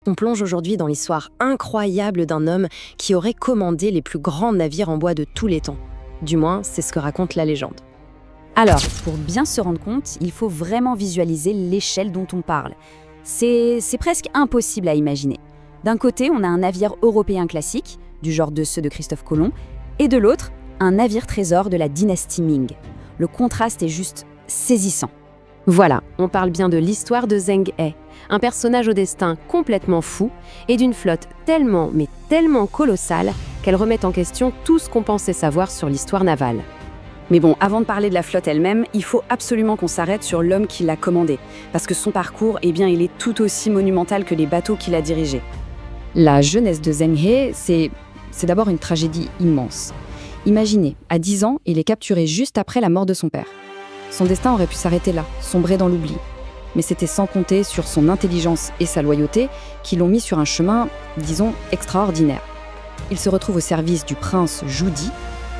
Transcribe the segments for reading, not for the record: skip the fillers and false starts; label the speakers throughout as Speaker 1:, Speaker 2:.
Speaker 1: On plonge aujourd'hui dans l'histoire incroyable d'un homme qui aurait commandé les plus grands navires en bois de tous les temps. Du moins, c'est ce que raconte la légende.
Speaker 2: Alors, pour bien se rendre compte, il faut vraiment visualiser l'échelle dont on parle. C'est presque impossible à imaginer. D'un côté, on a un navire européen classique, du genre de ceux de Christophe Colomb, et de l'autre, un navire trésor de la dynastie Ming. Le contraste est juste saisissant.
Speaker 1: Voilà, on parle bien de l'histoire de Zheng He, un personnage au destin complètement fou et d'une flotte tellement, mais tellement colossale qu'elle remet en question tout ce qu'on pensait savoir sur l'histoire navale.
Speaker 2: Mais bon, avant de parler de la flotte elle-même, il faut absolument qu'on s'arrête sur l'homme qui l'a commandé, parce que son parcours, il est tout aussi monumental que les bateaux qu'il a dirigés. La jeunesse de Zheng He, c'est d'abord une tragédie immense. Imaginez, à 10 ans, il est capturé juste après la mort de son père. Son destin aurait pu s'arrêter là, sombrer dans l'oubli. Mais c'était sans compter sur son intelligence et sa loyauté qui l'ont mis sur un chemin, disons, extraordinaire. Il se retrouve au service du prince Zhu,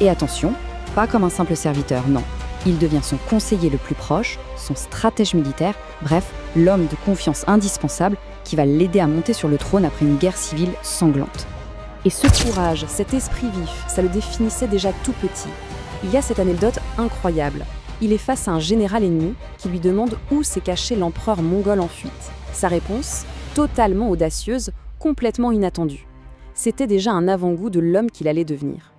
Speaker 2: et attention, pas comme un simple serviteur, non. Il devient son conseiller le plus proche, son stratège militaire, bref, l'homme de confiance indispensable qui va l'aider à monter sur le trône après une guerre civile sanglante. Et ce courage, cet esprit vif, ça le définissait déjà tout petit. Il y a cette anecdote incroyable. Il est face à un général ennemi qui lui demande où s'est caché l'empereur mongol en fuite. Sa réponse, totalement audacieuse, complètement inattendue. C'était déjà un avant-goût de l'homme qu'il allait devenir.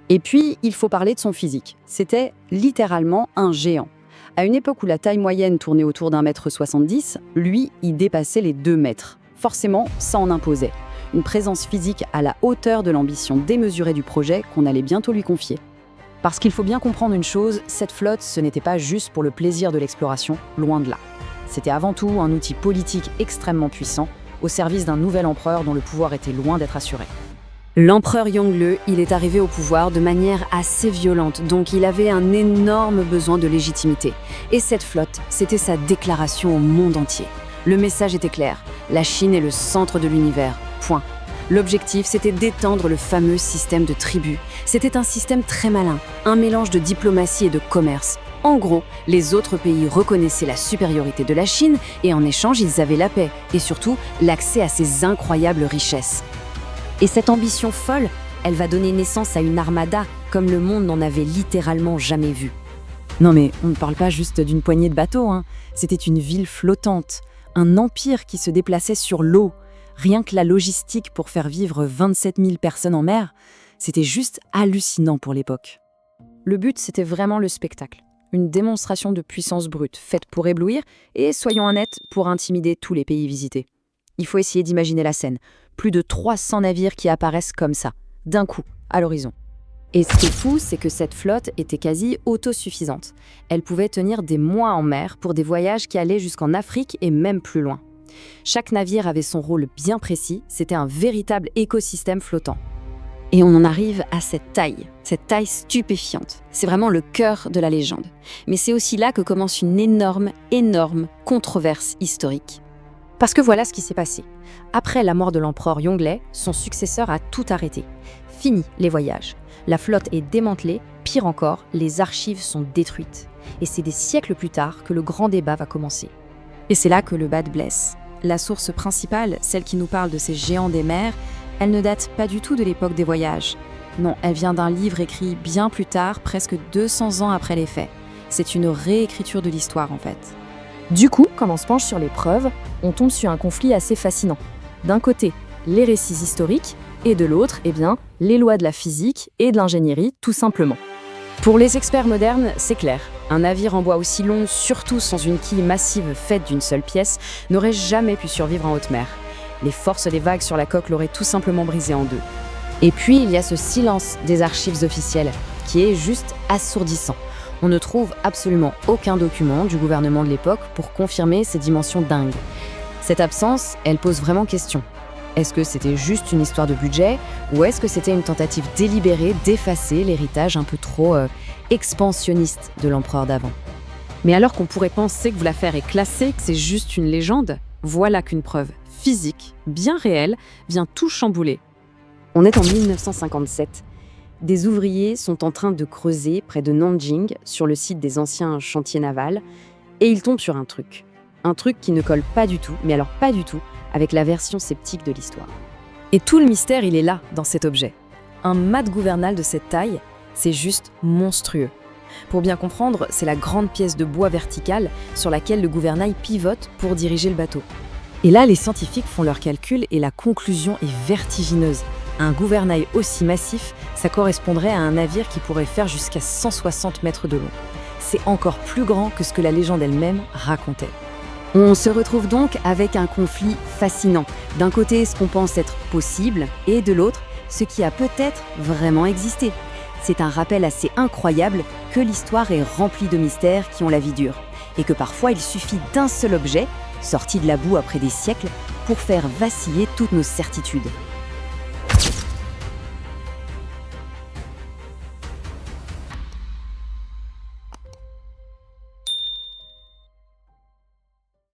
Speaker 2: Et puis, il faut parler de son physique. C'était littéralement un géant. À une époque où la taille moyenne tournait autour d'1,70 m, lui, il dépassait les 2 mètres. Forcément, ça en imposait. Une présence physique à la hauteur de l'ambition démesurée du projet qu'on allait bientôt lui confier. Parce qu'il faut bien comprendre une chose, cette flotte, ce n'était pas juste pour le plaisir de l'exploration, loin de là. C'était avant tout un outil politique extrêmement puissant, au service d'un nouvel empereur dont le pouvoir était loin d'être assuré. L'empereur Yongle, il est arrivé au pouvoir de manière assez violente, donc il avait un énorme besoin de légitimité. Et cette flotte, c'était sa déclaration au monde entier. Le message était clair, la Chine est le centre de l'univers, point. L'objectif, c'était d'étendre le fameux système de tribus. C'était un système très malin, un mélange de diplomatie et de commerce. En gros, les autres pays reconnaissaient la supériorité de la Chine et en échange, ils avaient la paix et surtout l'accès à ses incroyables richesses. Et cette ambition folle, elle va donner naissance à une armada comme le monde n'en avait littéralement jamais vu. Non mais on ne parle pas juste d'une poignée de bateaux, hein. C'était une ville flottante, un empire qui se déplaçait sur l'eau. Rien que la logistique pour faire vivre 27 000 personnes en mer, c'était juste hallucinant pour l'époque. Le but, c'était vraiment le spectacle. Une démonstration de puissance brute, faite pour éblouir et, soyons honnêtes, pour intimider tous les pays visités. Il faut essayer d'imaginer la scène. Plus de 300 navires qui apparaissent comme ça, d'un coup, à l'horizon. Et ce qui est fou, c'est que cette flotte était quasi autosuffisante. Elle pouvait tenir des mois en mer pour des voyages qui allaient jusqu'en Afrique et même plus loin. Chaque navire avait son rôle bien précis, c'était un véritable écosystème flottant. Et on en arrive à cette taille stupéfiante. C'est vraiment le cœur de la légende. Mais c'est aussi là que commence une énorme controverse historique. Parce que voilà ce qui s'est passé. Après la mort de l'empereur Yongle, son successeur a tout arrêté. Fini les voyages. La flotte est démantelée, pire encore, les archives sont détruites. Et c'est des siècles plus tard que le grand débat va commencer. Et c'est là que le bad blesse. La source principale, celle qui nous parle de ces géants des mers, elle ne date pas du tout de l'époque des voyages. Non, elle vient d'un livre écrit bien plus tard, presque 200 ans après les faits. C'est une réécriture de l'histoire en fait. Du coup, quand on se penche sur les preuves, on tombe sur un conflit assez fascinant. D'un côté, les récits historiques, et de l'autre, les lois de la physique et de l'ingénierie, tout simplement. Pour les experts modernes, c'est clair. Un navire en bois aussi long, surtout sans une quille massive faite d'une seule pièce, n'aurait jamais pu survivre en haute mer. Les forces des vagues sur la coque l'auraient tout simplement brisé en deux. Et puis, il y a ce silence des archives officielles, qui est juste assourdissant. On ne trouve absolument aucun document du gouvernement de l'époque pour confirmer ces dimensions dingues. Cette absence, elle pose vraiment question. Est-ce que c'était juste une histoire de budget ou est-ce que c'était une tentative délibérée d'effacer l'héritage un peu trop expansionniste de l'empereur d'avant? Mais alors qu'on pourrait penser que l'affaire est classée, que c'est juste une légende, voilà qu'une preuve physique, bien réelle, vient tout chambouler. On est en 1957. Des ouvriers sont en train de creuser près de Nanjing, sur le site des anciens chantiers navals, et ils tombent sur un truc. Un truc qui ne colle pas du tout, mais alors pas du tout,
Speaker 1: avec la version sceptique de l'histoire.
Speaker 2: Et tout le mystère, il est là, dans cet objet. Un mât de gouvernail de cette taille, c'est juste monstrueux. Pour bien comprendre, c'est la grande pièce de bois verticale sur laquelle le gouvernail pivote pour diriger le bateau. Et là, les scientifiques font leurs calculs et la conclusion est vertigineuse. Un gouvernail aussi massif, ça correspondrait à un navire qui pourrait faire jusqu'à 160 mètres de long. C'est encore plus grand que ce que la légende elle-même racontait.
Speaker 1: On se retrouve donc avec un conflit fascinant. D'un côté, ce qu'on pense être possible, et de l'autre, ce qui a peut-être vraiment existé. C'est un rappel assez incroyable que l'histoire est remplie de mystères qui ont la vie dure, et que parfois il suffit d'un seul objet, sorti de la boue après des siècles, pour faire vaciller toutes nos certitudes.